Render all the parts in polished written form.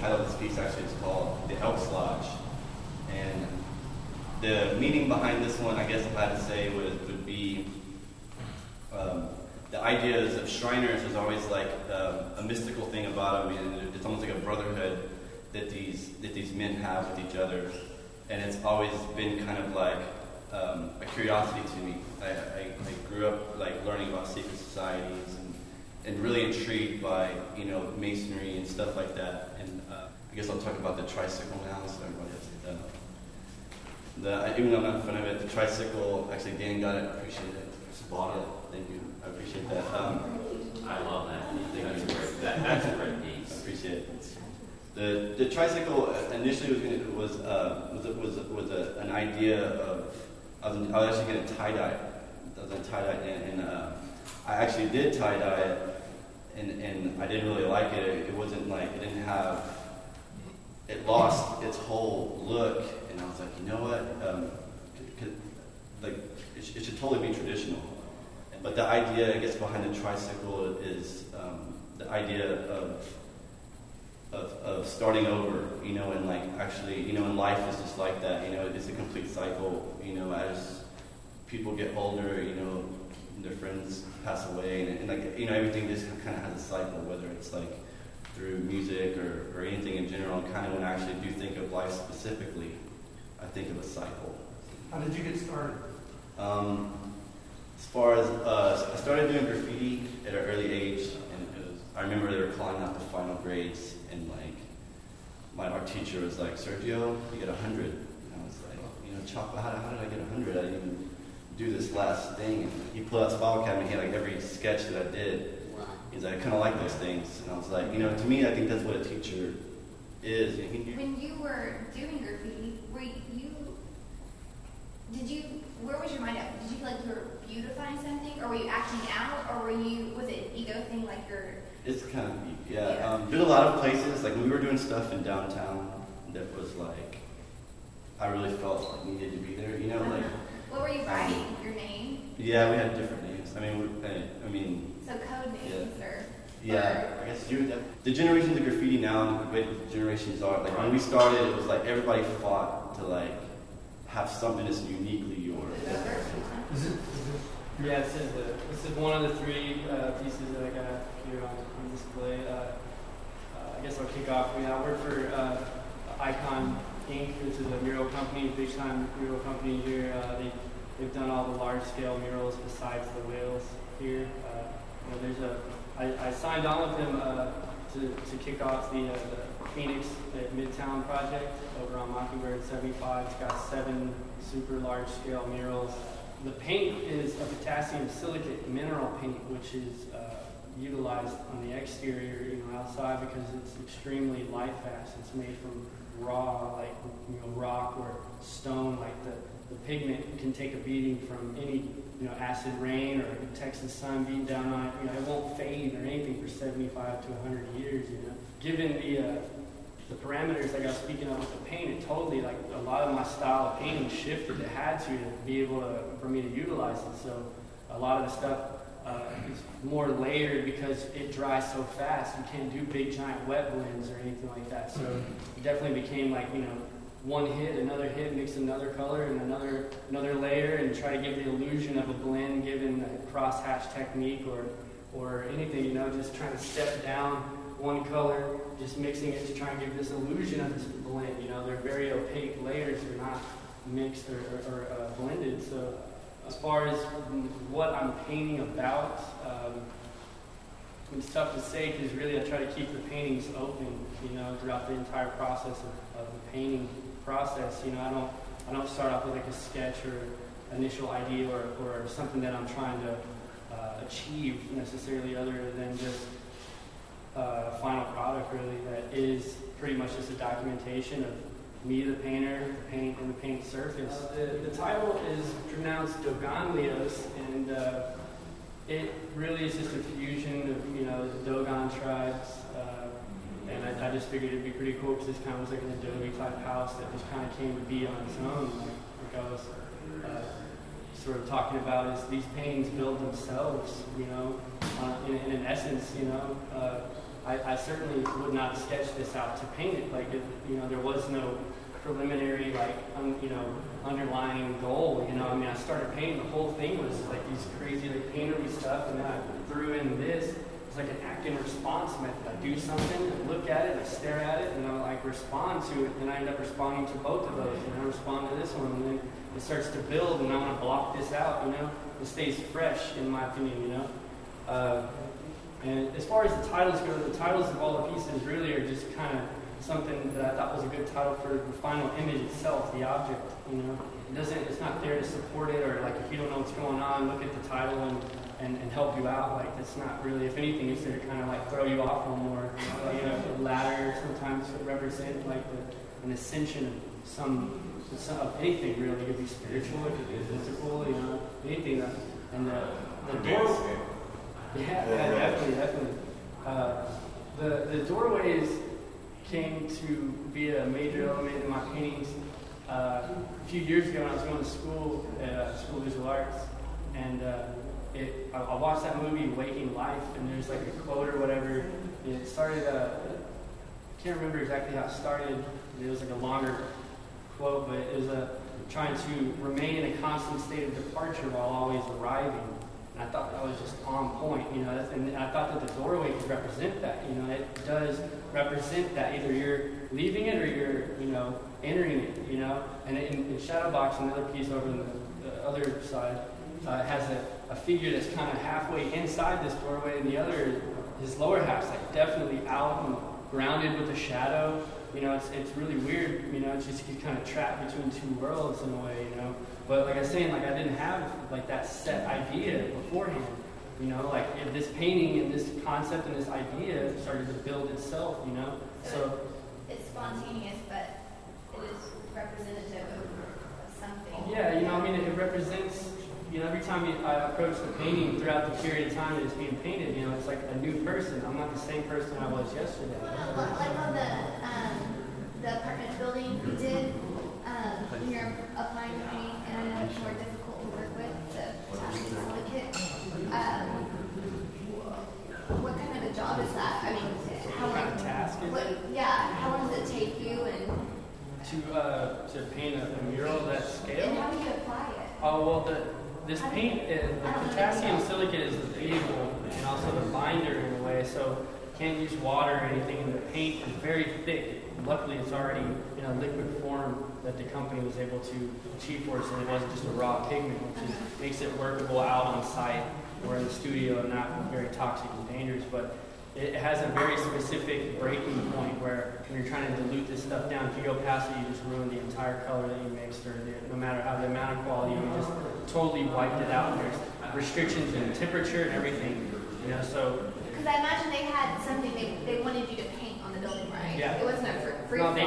title of this piece actually is called The Elks Lodge. And the meaning behind this one, I guess if I had to say, would be the ideas of Shriners is always like a mystical thing about them, and it's almost like a brotherhood that these men have with each other. And it's always been kind of like a curiosity to me. I grew up like learning about secret societies and really intrigued by masonry and stuff like that. And I guess I'll talk about the tricycle now, so everybody has even though I'm not a fan of it, the tricycle, actually Dan got it, I appreciate it. Bought it, thank you, I appreciate that. I love that. That's a great piece. I appreciate it. The tricycle initially was an idea of I was actually going to tie dye. I was going to tie dye, and I actually did tie dye it, and I didn't really like it. It wasn't like it didn't have. It lost its whole look, and I was like, you know what? It should totally be traditional. But the idea, I guess, behind the tricycle is the idea of starting over, and like actually, and life is just like that, it's a complete cycle, as people get older, their friends pass away, and like, everything just kind of has a cycle, whether it's like through music or anything in general. And kind of when I actually do think of life specifically, I think of a cycle. How did you get started? As far as, I started doing graffiti at an early age, and I remember they were calling out the final grades, and like, our teacher was like, Sergio, you get 100. And I was like, Chop, how did I get 100? I didn't even do this last thing. And he pulled out his file cabinet, he had like every sketch that I did. Wow. He's like, I kind of like those things. And I was like, to me, I think that's what a teacher is. When you were doing graffiti, where was your mind at? Did you feel like you were beautifying something, or were you acting out, or was it an ego thing, like you're... It's kind of, yeah. There's a lot of places, like when we were doing stuff in downtown that was like, I really felt like needed to be there, like... What were you writing? Your name? Yeah, we had different names. I mean... So code names, or... Yeah, I guess the generations of graffiti now, and the way the generations are, like when we started, it was like everybody fought to like have something that's uniquely yours. Yeah, this is one of the three pieces that I got here on display. I guess I'll kick off. I work for Icon Inc., which is a mural company, big time mural company here. They've done all the large scale murals besides the whales here. I signed on with them to kick off the Phoenix at Midtown project over on Mockingbird 75. It's got 7 super large scale murals. The paint is a potassium silicate mineral paint, which is utilized on the exterior, outside, because it's extremely light fast. It's made from raw, like rock or stone. Like the pigment can take a beating from any acid rain or a Texas sun beating down on it. It won't fade or anything for 75 to 100 years. Given the parameters like I was speaking of with the paint, it totally, like, a lot of my style of painting shifted. It had to be able for me to utilize it. So a lot of the stuff is more layered because it dries so fast. You can't do big giant wet blends or anything like that. So it definitely became like, one hit, another hit, mix another color and another layer, and try to give the illusion of a blend given a cross-hatch technique or anything, just trying to step down one color, just mixing it to try and give this illusion of this blend. They're very opaque layers, they're not mixed or blended. So as far as what I'm painting about, it's tough to say because really I try to keep the paintings open, throughout the entire process of the painting process. I don't start off with like a sketch or initial idea or something that I'm trying to achieve necessarily, other than just a final product really that is pretty much just a documentation of me, the painter, the paint, and the paint surface. The title is pronounced Dogonlios, and it really is just a fusion of the Dogon tribes. And I just figured it'd be pretty cool because this kind of was like an adobe type house that just kind of came to be on its own. Like I was sort of talking about, is these paintings build themselves, in an essence, I certainly would not sketch this out to paint it. Like, there was no preliminary, underlying goal. I mean, I started painting, the whole thing was like these crazy, painterly stuff, and then I threw in this. It's like an act and response method. I do something, I look at it, I stare at it, and I respond to it, and I end up responding to both of those, and I respond to this one, and then it starts to build, and I want to block this out, It stays fresh, in my opinion, And as far as the titles go, the titles of all the pieces really are just kind of something that I thought was a good title for the final image itself, the object, It's not there to support it, or if you don't know what's going on, look at the title and help you out. That's not really, if anything, it's there to kind of throw you off on more. The ladder sometimes would represent an ascension of anything really. It could be spiritual, it could be physical, anything. And the door. Yeah, definitely. The doorways came to be a major element in my paintings a few years ago when I was going to school at School of Visual Arts, and I watched that movie Waking Life, and there's a quote or whatever. It started. I can't remember exactly how it started. It was a longer quote, but it was trying to remain in a constant state of departure while always arriving. And I thought that was just on point, and I thought that the doorway could represent that. It does represent that. Either you're leaving it or you're, entering it, And in Shadowbox, another piece over on the other side, has a figure that's kind of halfway inside this doorway, and the other, his lower half's definitely out and grounded with the shadow. It's really weird, it's just he's kind of trapped between two worlds in a way, But like I was saying, I didn't have that set idea beforehand, this painting and this concept and this idea started to build itself, So it's spontaneous, but it is representative of something. Yeah, it represents, every time I approach the painting throughout the period of time that it's being painted, it's like a new person. I'm not the same person I was yesterday. Like how the apartment building we did, when you're applying to paint, and I know it's more difficult to work with, the task silicate. What kind of a job is that? I mean, how kind of task is it? Yeah, how long does it take you to paint a mural of that scale? And how do you apply it? Oh, well, this paint, the potassium silicate is the vehicle and also the binder in a way, so you can't use water or anything, and the paint is very thick. Luckily, it's already in a liquid form that the company was able to achieve for us, and it wasn't just a raw pigment, which makes it workable out on site or in the studio and not very toxic and dangerous. But it has a very specific breaking point where when you're trying to dilute this stuff down, if you go past it, you just ruin the entire color that you mixed, or no matter how the amount of quality, you just totally wiped it out. And there's restrictions in temperature and everything, so. Because I imagine they had something they wanted you to paint on the building, right? Yeah. It wasn't a free No, they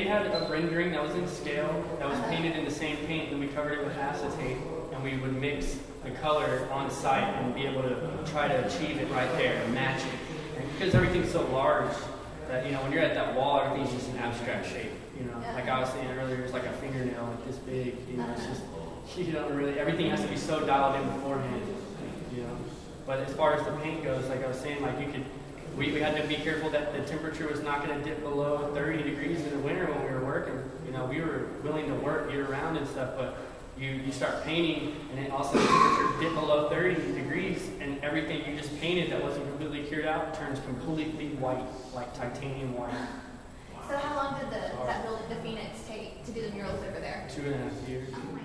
had a rendering that was in scale, that was painted in the same paint, and we covered it with acetate, and we would mix the color on site and be able to try to achieve it right there and match it. And because everything's so large that, when you're at that wall, everything's just an abstract shape, Like I was saying earlier, it's like a fingernail, this big, it's just, you don't really, everything has to be so dialed in beforehand, But as far as the paint goes, like I was saying, we had to be careful that the temperature was not going to dip below 30 degrees in the winter when we were working. We were willing to work year-round and stuff, but you start painting, and then also the temperature dip below 30 degrees, and everything you just painted that wasn't completely cured out turns completely white, like titanium white. So how long did that building, the Phoenix, take to do the murals over there? 2.5 years. Oh my